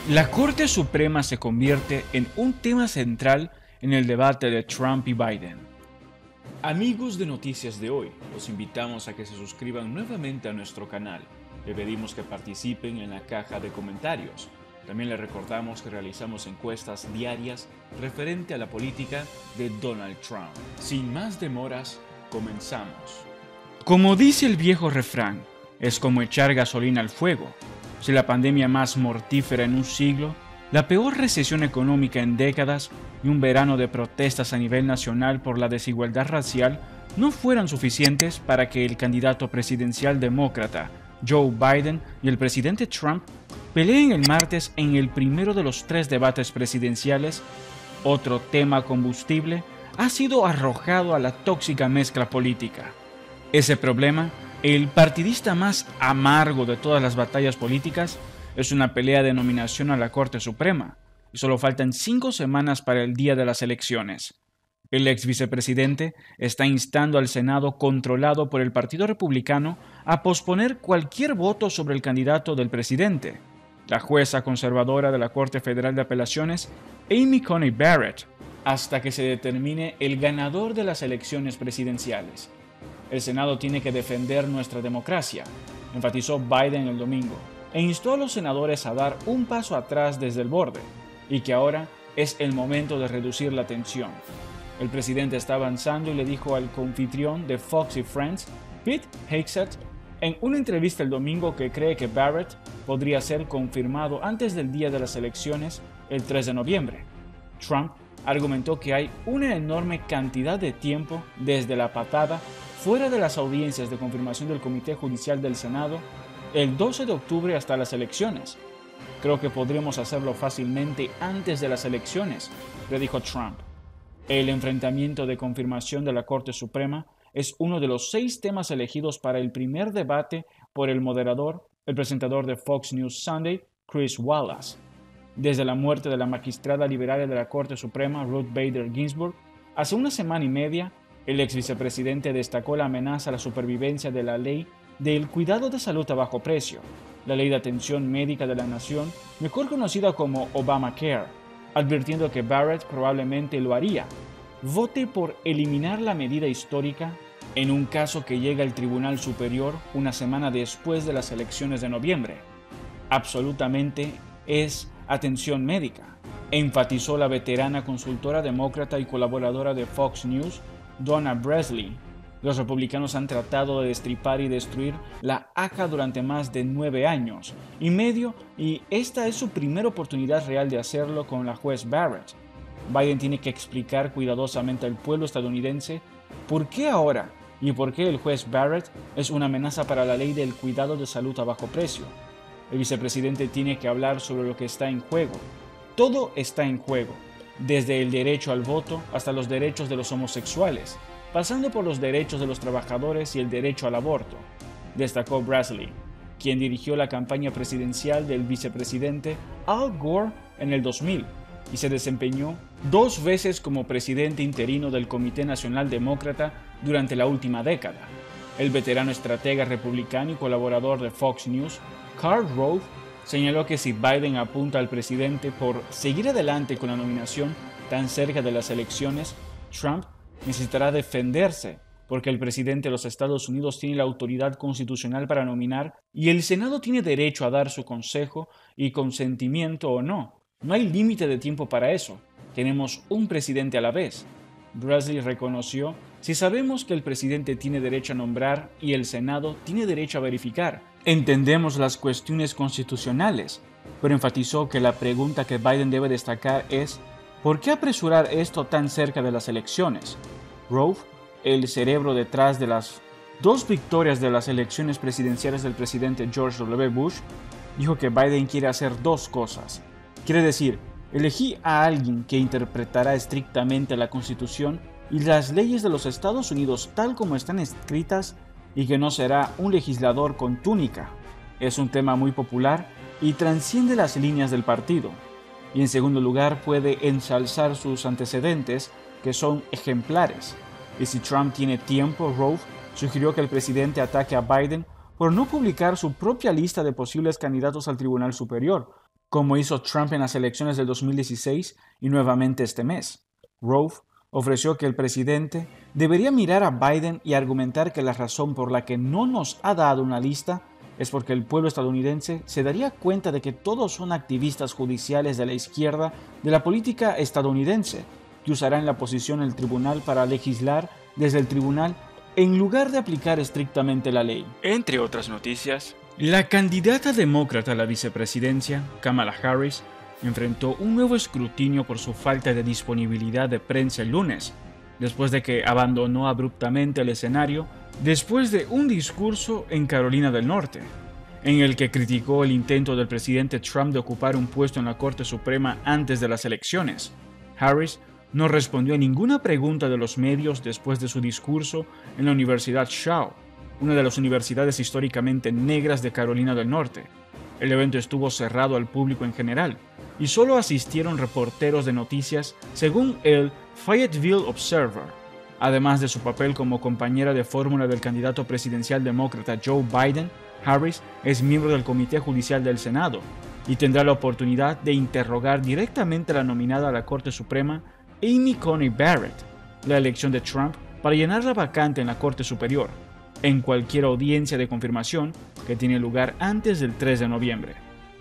La Corte Suprema se convierte en un tema central en el debate de Trump y Biden. Amigos de Noticias de Hoy, los invitamos a que se suscriban nuevamente a nuestro canal. Le pedimos que participen en la caja de comentarios. También les recordamos que realizamos encuestas diarias referente a la política de Donald Trump. Sin más demoras, comenzamos. Como dice el viejo refrán, es como echar gasolina al fuego. Si la pandemia más mortífera en un siglo, la peor recesión económica en décadas y un verano de protestas a nivel nacional por la desigualdad racial no fueran suficientes para que el candidato presidencial demócrata Joe Biden y el presidente Trump peleen el martes en el primero de los 3 debates presidenciales, otro tema combustible ha sido arrojado a la tóxica mezcla política. Ese problema, el partidista más amargo de todas las batallas políticas, es una pelea de nominación a la Corte Suprema, y solo faltan 5 semanas para el día de las elecciones. El ex vicepresidente está instando al Senado controlado por el Partido Republicano a posponer cualquier voto sobre el candidato del presidente, la jueza conservadora de la Corte Federal de Apelaciones, Amy Coney Barrett, hasta que se determine el ganador de las elecciones presidenciales. El Senado tiene que defender nuestra democracia, enfatizó Biden el domingo, e instó a los senadores a dar un paso atrás desde el borde, y que ahora es el momento de reducir la tensión. El presidente está avanzando y le dijo al coanfitrión de Fox y Friends, Pete Hegseth, en una entrevista el domingo que cree que Barrett podría ser confirmado antes del día de las elecciones, el 3 de noviembre. Trump argumentó que hay una enorme cantidad de tiempo desde la patada fuera de las audiencias de confirmación del Comité Judicial del Senado el 12 de octubre hasta las elecciones. Creo que podremos hacerlo fácilmente antes de las elecciones, le dijo Trump. El enfrentamiento de confirmación de la Corte Suprema es uno de los 6 temas elegidos para el primer debate por el moderador, el presentador de Fox News Sunday, Chris Wallace. Desde la muerte de la magistrada liberal de la Corte Suprema, Ruth Bader Ginsburg, hace una semana y media, el ex vicepresidente destacó la amenaza a la supervivencia de la ley del cuidado de salud a bajo precio, la ley de atención médica de la nación, mejor conocida como Obamacare, advirtiendo que Barrett probablemente lo haría. Vote por eliminar la medida histórica en un caso que llega al Tribunal Superior una semana después de las elecciones de noviembre. Absolutamente es atención médica, enfatizó la veterana consultora demócrata y colaboradora de Fox News, Donna Bressley. Los republicanos han tratado de destripar y destruir la ACA durante más de 9 años y medio, y esta es su primera oportunidad real de hacerlo con la juez Barrett. Biden tiene que explicar cuidadosamente al pueblo estadounidense por qué ahora y por qué el juez Barrett es una amenaza para la ley del cuidado de salud a bajo precio. El vicepresidente tiene que hablar sobre lo que está en juego. Todo está en juego, desde el derecho al voto hasta los derechos de los homosexuales, pasando por los derechos de los trabajadores y el derecho al aborto, destacó Bressley, quien dirigió la campaña presidencial del vicepresidente Al Gore en el 2000 y se desempeñó 2 veces como presidente interino del Comité Nacional Demócrata durante la última década. El veterano estratega republicano y colaborador de Fox News, Karl Rove, señaló que si Biden apunta al presidente por seguir adelante con la nominación tan cerca de las elecciones, Trump necesitará defenderse, porque el presidente de los Estados Unidos tiene la autoridad constitucional para nominar y el Senado tiene derecho a dar su consejo y consentimiento o no. No hay límite de tiempo para eso. Tenemos un presidente a la vez. Bressley reconoció, si sabemos que el presidente tiene derecho a nombrar y el Senado tiene derecho a verificar, entendemos las cuestiones constitucionales, pero enfatizó que la pregunta que Biden debe destacar es ¿por qué apresurar esto tan cerca de las elecciones? Rove, el cerebro detrás de las 2 victorias de las elecciones presidenciales del presidente George W. Bush, dijo que Biden quiere hacer 2 cosas. Quiere decir, elegí a alguien que interpretará estrictamente la Constitución y las leyes de los Estados Unidos tal como están escritas y que no será un legislador con túnica. Es un tema muy popular y trasciende las líneas del partido. Y en segundo lugar puede ensalzar sus antecedentes, que son ejemplares. Y si Trump tiene tiempo, Rove sugirió que el presidente ataque a Biden por no publicar su propia lista de posibles candidatos al Tribunal Superior, como hizo Trump en las elecciones del 2016 y nuevamente este mes. Rove ofreció que el presidente debería mirar a Biden y argumentar que la razón por la que no nos ha dado una lista es porque el pueblo estadounidense se daría cuenta de que todos son activistas judiciales de la izquierda de la política estadounidense, que usarán la posición del tribunal para legislar desde el tribunal en lugar de aplicar estrictamente la ley. Entre otras noticias, la candidata demócrata a la vicepresidencia, Kamala Harris, enfrentó un nuevo escrutinio por su falta de disponibilidad de prensa el lunes, después de que abandonó abruptamente el escenario después de un discurso en Carolina del Norte, en el que criticó el intento del presidente Trump de ocupar un puesto en la Corte Suprema antes de las elecciones. Harris no respondió a ninguna pregunta de los medios después de su discurso en la Universidad Shaw, una de las universidades históricamente negras de Carolina del Norte. El evento estuvo cerrado al público en general, y solo asistieron reporteros de noticias según el Fayetteville Observer. Además de su papel como compañera de fórmula del candidato presidencial demócrata Joe Biden, Harris es miembro del Comité Judicial del Senado y tendrá la oportunidad de interrogar directamente a la nominada a la Corte Suprema, Amy Coney Barrett, la elección de Trump para llenar la vacante en la Corte Superior, en cualquier audiencia de confirmación que tiene lugar antes del 3 de noviembre.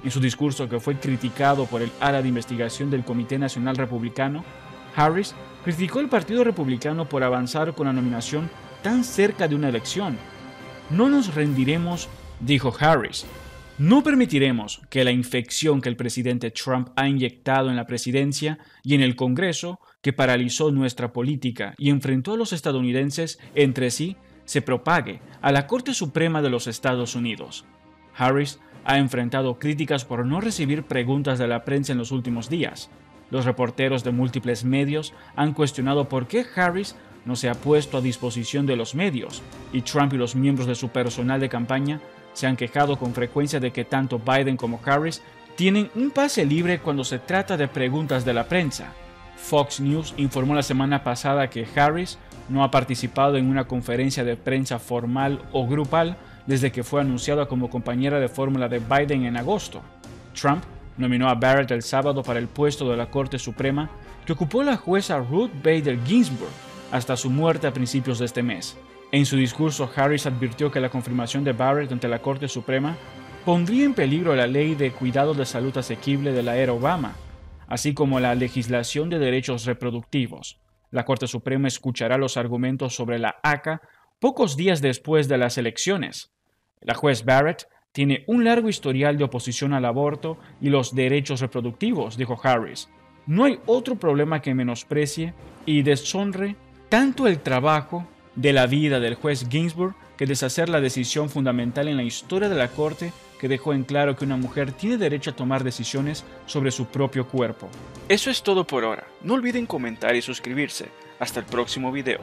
En su discurso, que fue criticado por el ala de investigación del Comité Nacional Republicano, Harris criticó al Partido Republicano por avanzar con la nominación tan cerca de una elección. No nos rendiremos, dijo Harris. No permitiremos que la infección que el presidente Trump ha inyectado en la presidencia y en el Congreso, que paralizó nuestra política y enfrentó a los estadounidenses entre sí, se propague a la Corte Suprema de los Estados Unidos. Harris ha enfrentado críticas por no recibir preguntas de la prensa en los últimos días. Los reporteros de múltiples medios han cuestionado por qué Harris no se ha puesto a disposición de los medios, y Trump y los miembros de su personal de campaña se han quejado con frecuencia de que tanto Biden como Harris tienen un pase libre cuando se trata de preguntas de la prensa. Fox News informó la semana pasada que Harris no ha participado en una conferencia de prensa formal o grupal desde que fue anunciada como compañera de fórmula de Biden en agosto. Trump nominó a Barrett el sábado para el puesto de la Corte Suprema que ocupó la jueza Ruth Bader Ginsburg hasta su muerte a principios de este mes. En su discurso, Harris advirtió que la confirmación de Barrett ante la Corte Suprema pondría en peligro la ley de cuidado de salud asequible de la era Obama, así como la legislación de derechos reproductivos. La Corte Suprema escuchará los argumentos sobre la ACA pocos días después de las elecciones. La juez Barrett tiene un largo historial de oposición al aborto y los derechos reproductivos, dijo Harris. No hay otro problema que menosprecie y deshonre tanto el trabajo de la vida del juez Ginsburg que deshacer la decisión fundamental en la historia de la Corte que dejó en claro que una mujer tiene derecho a tomar decisiones sobre su propio cuerpo. Eso es todo por ahora. No olviden comentar y suscribirse. Hasta el próximo video.